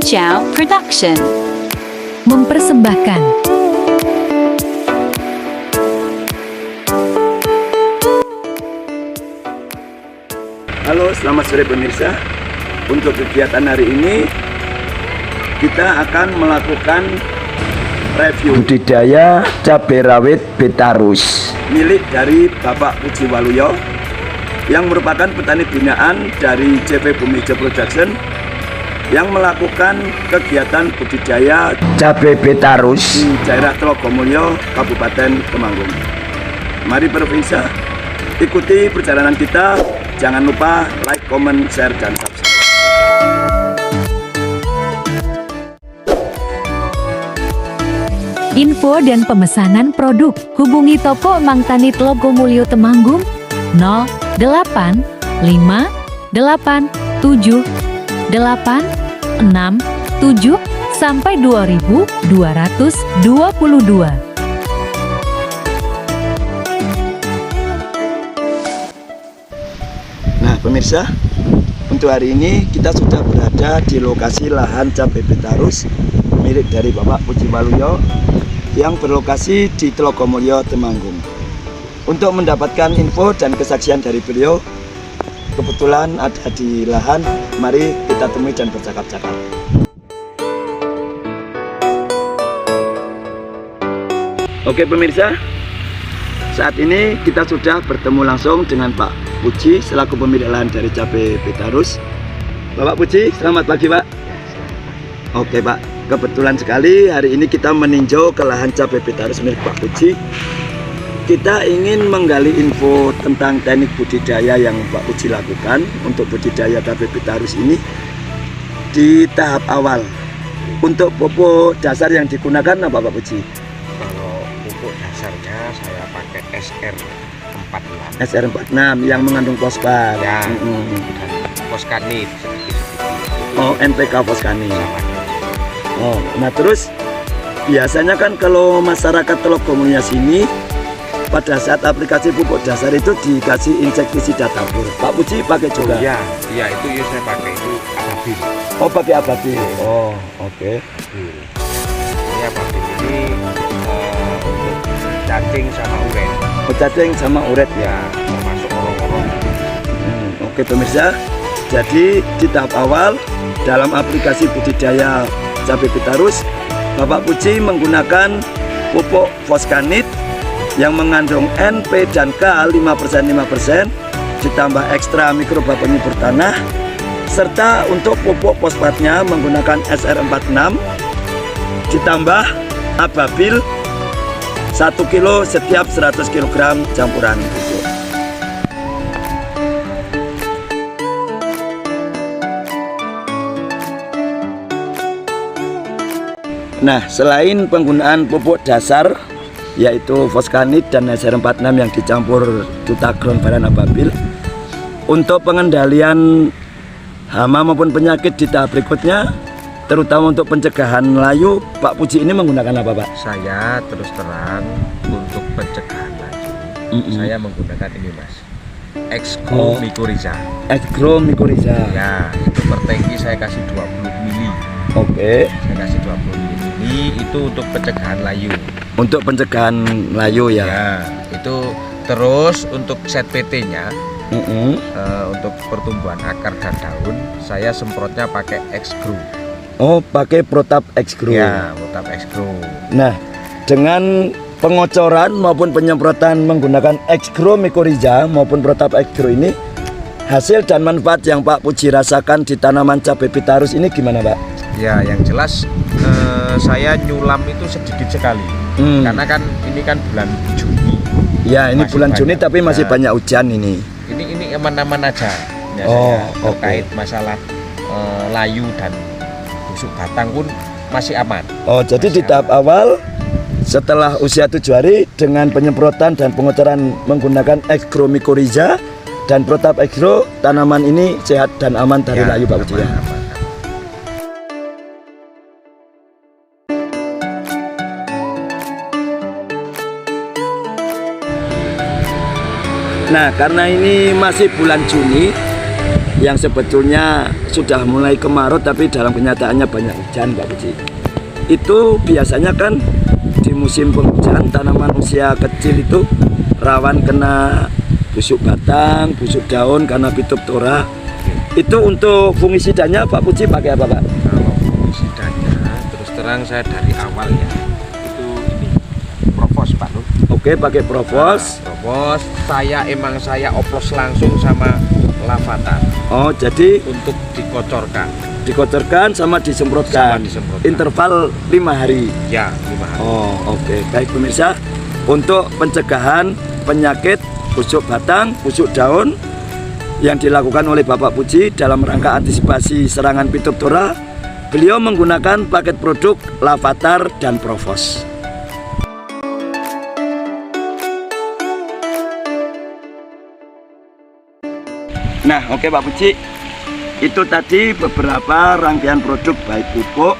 Chow Production mempersembahkan. Halo, selamat sore pemirsa. Untuk kegiatan hari ini kita akan melakukan review budidaya cabai rawit Betarus milik dari Bapak Puji Waluyo yang merupakan petani binaan dari CP Bumi Hijau Production yang melakukan kegiatan budidaya cabai Betarus di daerah Telogomulyo, Kabupaten Temanggung. Mari pemirsa, ikuti perjalanan kita. Jangan lupa like, comment, share, dan subscribe. Info dan pemesanan produk, hubungi toko Mang Tani Telogomulyo Temanggung 08588786 sampai 2222. Nah pemirsa, untuk hari ini kita sudah berada di lokasi lahan cabai Betarus milik dari Bapak Puji Waluyo yang berlokasi di Telogomulyo, Temanggung. Untuk mendapatkan info dan kesaksian dari beliau, kebetulan ada di lahan. Mari kita temui dan bercakap-cakap. Oke pemirsa, saat ini kita sudah bertemu langsung dengan Pak Puji selaku pemilik lahan dari cabai Betarus. Bapak Puji, selamat pagi Pak. Oke Pak, kebetulan sekali hari ini kita meninjau ke lahan cabai Betarus milik Pak Puji. Kita ingin menggali info tentang teknik budidaya yang Pak Puji lakukan untuk budidaya cabai Betarus ini di tahap awal. Untuk pupuk dasar yang digunakan apa Pak Puji? Kalau pupuk dasarnya saya pakai SR46. SR46 yang mengandung fosfat. Ya, dan foskanit sedikit-sedikit. Oh, NPK foskanit. Sama. Oh, nah terus biasanya kan kalau masyarakat Telogomulyo sini pada saat aplikasi pupuk dasar itu dikasih insektisida tabur. Pak Puji pakai juga? Iya, itu ya saya pakai itu Ababil. Oh, pakai Ababil. Oh, oke. Ini Ababil ini untuk cacing sama uret. Cacing sama uret ya. Ya, termasuk orang-orang. Oke pemirsa, jadi di tahap awal dalam aplikasi budidaya cabai Betarus, Bapak Puji menggunakan pupuk foskanit yang mengandung NP dan K 5% ditambah ekstra mikroba penyubur tanah, serta untuk pupuk fosfatnya menggunakan SR46 ditambah Ababil 1 kilo setiap 100 kg campuran pupuk. Nah, selain penggunaan pupuk dasar yaitu foskanit dan SR46 yang dicampur Tutagron Varan Ababil, untuk pengendalian hama maupun penyakit di tahap berikutnya, terutama untuk pencegahan layu, Pak Puji ini menggunakan apa Pak? Saya terus terang untuk pencegahan layu, saya menggunakan ini Mas, Exgrow Mycorrhiza. Exgrow Mycorrhiza. Ya, itu per tangki saya kasih 20 mili. Oke. Saya kasih 20 mili itu untuk pencegahan layu. Untuk pencegahan layu ya. Ya, itu terus untuk set PT-nya, untuk pertumbuhan akar dan daun, saya semprotnya pakai Exgrow. Oh, pakai Protap Exgrow. Ya, Protap Exgrow. Nah, dengan pengocoran maupun penyemprotan menggunakan Exgrow Mycorrhiza maupun Protap Exgrow ini, hasil dan manfaat yang Pak Puji rasakan di tanaman cabai Betarus ini gimana Pak? Ya, yang jelas saya nyulam itu sedikit sekali. Karena kan ini kan bulan Juni. Ya, ini Masih bulan banyak Juni tapi masih hujan. banyak hujan ini. Ini aman-aman aja. Ya, Oh, saya terkait masalah layu dan busuk batang pun masih aman. Oh, jadi di tahap awal setelah usia 7 hari dengan penyemprotan dan pengocoran menggunakan Exgrow Mycorrhiza dan Protap Exgrow, tanaman ini sehat dan aman dari layu Pak Puji ya. Aman. Nah, karena ini masih bulan Juni, yang sebetulnya sudah mulai kemarau tapi dalam kenyataannya banyak hujan Pak Puji. Itu biasanya kan di musim penghujan tanaman usia kecil itu rawan kena busuk batang, busuk daun karena Phytophthora. Itu untuk fungisidanya Pak Puji pakai apa Pak? Kalau fungisidanya terus terang saya dari awal ya itu ini Provos Pak Nur. Oke, pakai Provos. Nah, Provos saya oplos langsung sama Lavatar Oh, jadi untuk dikocorkan sama disemprotkan. Sama disemprotkan. Interval 5 hari. Ya 5 hari. Oh, oke. Baik pemirsa, untuk pencegahan penyakit busuk batang, busuk daun yang dilakukan oleh Bapak Puji dalam rangka antisipasi serangan Phytophthora, beliau menggunakan paket produk Lavatar dan Provos. Nah, oke Pak Puji, itu tadi beberapa rangkaian produk baik pupuk,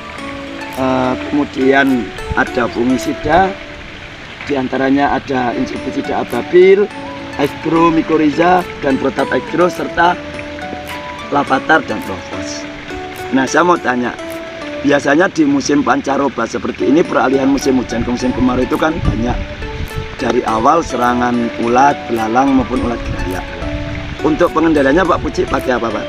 kemudian ada fungisida, diantaranya ada insektisida ababil, Agro Mycorrhiza dan Protat Agro serta Lavatar dan Provos. Nah, saya mau tanya, biasanya di musim pancaroba seperti ini, peralihan musim hujan ke musim kemarau itu kan banyak dari awal serangan ulat, belalang maupun ulat gerayak. Untuk pengendaliannya Pak Puji pakai apa Pak?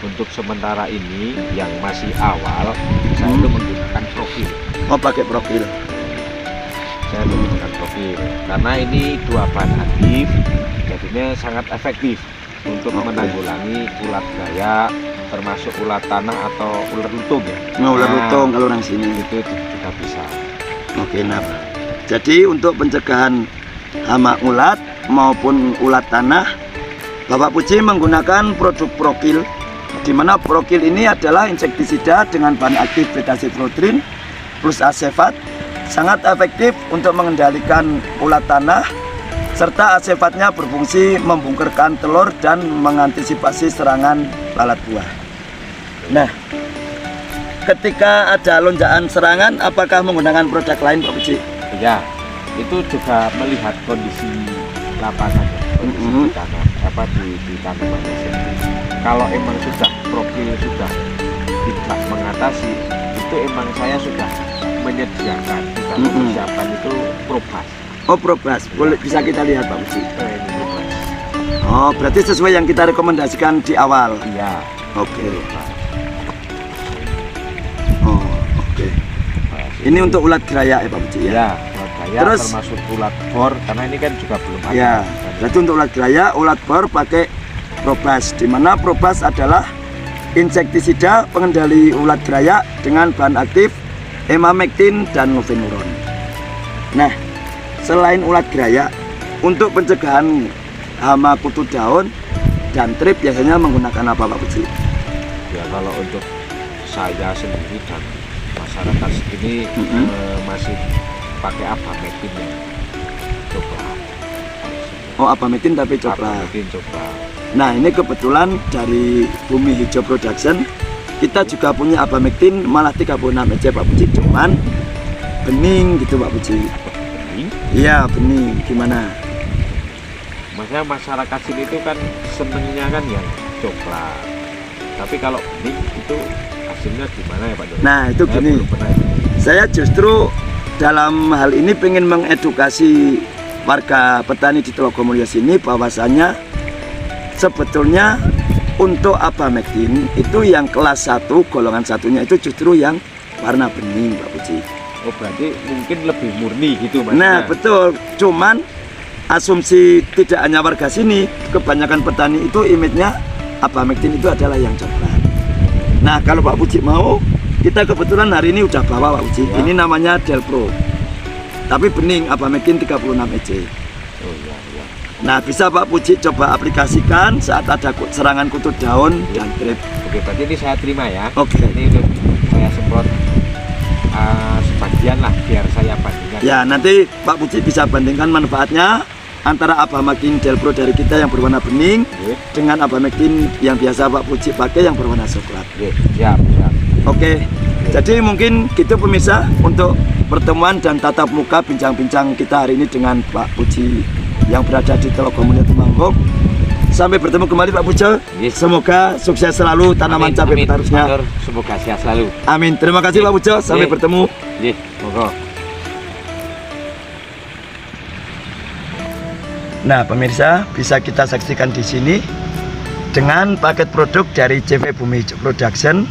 Untuk sementara ini yang masih awal saya itu menggunakan profil. Oh, pakai profil. Saya menggunakan profil karena ini dua bahan aktif, jadinya sangat efektif untuk menanggulangi ulat gaya, termasuk ulat tanah atau ular lutung ya. Nah, ular lutung kalau orang sini itu juga bisa. Oke, nah. Jadi untuk pencegahan hama ulat maupun ulat tanah, Bapak Puji menggunakan produk Prokil, di mana Prokil ini adalah insektisida dengan bahan aktif beta-siflotrin plus asefat, sangat efektif untuk mengendalikan ulat tanah, serta asefatnya berfungsi membungkerkan telur dan mengantisipasi serangan lalat buah. Nah, ketika ada lonjakan serangan, apakah menggunakan produk lain Pak Puji? Ya, itu juga melihat kondisi lapangan, kondisi di tanah, di tanamannya sendiri. Kalau emang sudah profil sudah tidak mengatasi, itu emang saya sudah menyediakan di dalam persiapan itu Probas. Oh, Probas, boleh bisa kita lihat Pak Puji. Ini Probas. Oh, berarti sesuai yang kita rekomendasikan di awal. Iya. Oke. Oh, oke. Ini untuk ulat gerayak ya Pak Puji ya? Ya, ulat gerayak Terus, termasuk ulat bor, karena ini kan juga belum ada. Ya, berarti untuk ulat gerayak, ulat bor pakai Probas, di mana Probas adalah insektisida pengendali ulat gerayak dengan bahan aktif emamectin dan nofenuron. Nah, selain ulat gerayak, untuk pencegahan hama kutu daun dan trip biasanya menggunakan apa Pak Puji? Ya, kalau untuk saya sendiri dan masyarakat segini masih pakai abamectin ya, coklat. Oh, abamectin tapi coklat. Abamectin coklat. Nah, ini kebetulan dari Bumi Hijau Production kita juga punya abamectin malah 36 aja Pak Puji, cuman bening gitu Pak Puji. Bening? Iya, bening. Gimana? Maksudnya masyarakat sini itu kan senengnya kan yang coklat. Tapi kalau bening itu hasilnya gimana ya Pak Doni? Nah, itu Saya gini. belum pernah itu. Saya justru dalam hal ini pengen mengedukasi warga petani di Telogomulyo sini bahwasanya sebetulnya untuk abamectin itu yang kelas 1 golongan satunya itu justru yang warna bening Pak Puji. Oh, berarti mungkin lebih murni gitu Mas. Nah, betul. Cuman asumsi tidak hanya warga sini, kebanyakan petani itu image-nya abamectin itu adalah yang coklat. Nah, kalau Pak Puji mau, kita kebetulan hari ini udah bawa Pak Puji. Ya. Ini namanya Delpro. Tapi bening abamectin 36 EC. Oh iya, iya. Nah, bisa Pak Puji coba aplikasikan saat ada serangan kutu daun dan trip. Oke, berarti ini saya terima ya. Oke. Ini untuk saya semprot sebagian lah biar saya bandingkan. Ya, nanti Pak Puji bisa bandingkan manfaatnya antara abamectin Delpro dari kita yang berwarna bening Oke. dengan abamectin yang biasa Pak Puji pakai yang berwarna coklat. Oke, siap, siap. Oke. Jadi mungkin gitu pemirsa untuk pertemuan dan tatap muka bincang-bincang kita hari ini dengan Pak Puji yang berada di Telogomulyo Temanggung. Sampai bertemu kembali Pak Pujo. Yes. Semoga sukses selalu tanaman Amin, cabai amin. petarusnya. Matur, semoga sehat selalu. Amin. Terima kasih Pak Pujo. Sampai Yes. bertemu. Nggih, monggo. Nah, pemirsa bisa kita saksikan di sini dengan paket produk dari CV Bumi Hijau Production,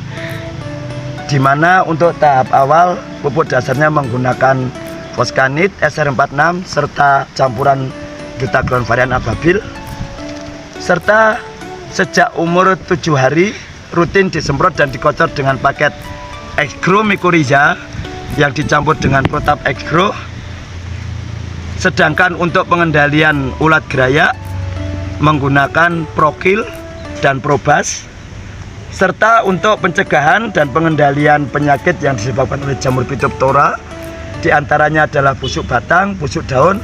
di mana untuk tahap awal pupuk dasarnya menggunakan Foskanit SR46 serta campuran Dutagron varian Ababil, serta sejak umur 7 hari rutin disemprot dan dikocor dengan paket Exgro Mycorrhiza yang dicampur dengan Protap Exgro. Sedangkan untuk pengendalian ulat gerayak menggunakan Prokil dan Probas, serta untuk pencegahan dan pengendalian penyakit yang disebabkan oleh jamur Phytophthora, diantaranya adalah busuk batang, busuk daun,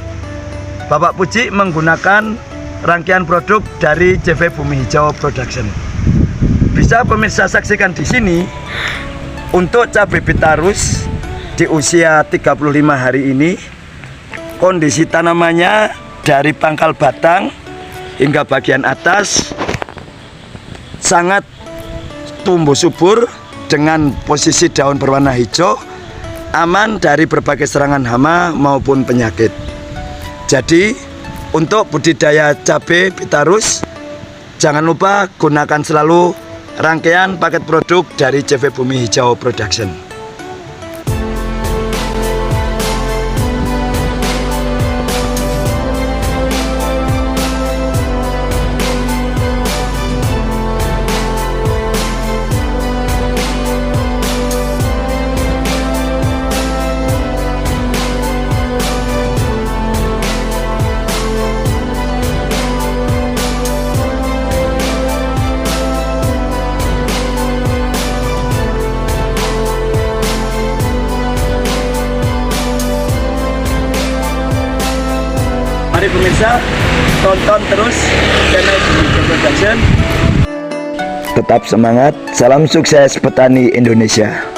Bapak Puji menggunakan rangkaian produk dari CV Bumi Hijau Production. Bisa pemirsa saksikan di sini untuk cabai Petarus di usia 35 hari ini, kondisi tanamannya dari pangkal batang hingga bagian atas sangat tumbuh subur dengan posisi daun berwarna hijau, aman dari berbagai serangan hama maupun penyakit. Jadi untuk budidaya cabai Petarus, jangan lupa gunakan selalu rangkaian paket produk dari CV Bumi Hijau Production. Mari pemirsa, tonton terus channel Bumi Hijau Production. Tetap semangat, salam sukses petani Indonesia.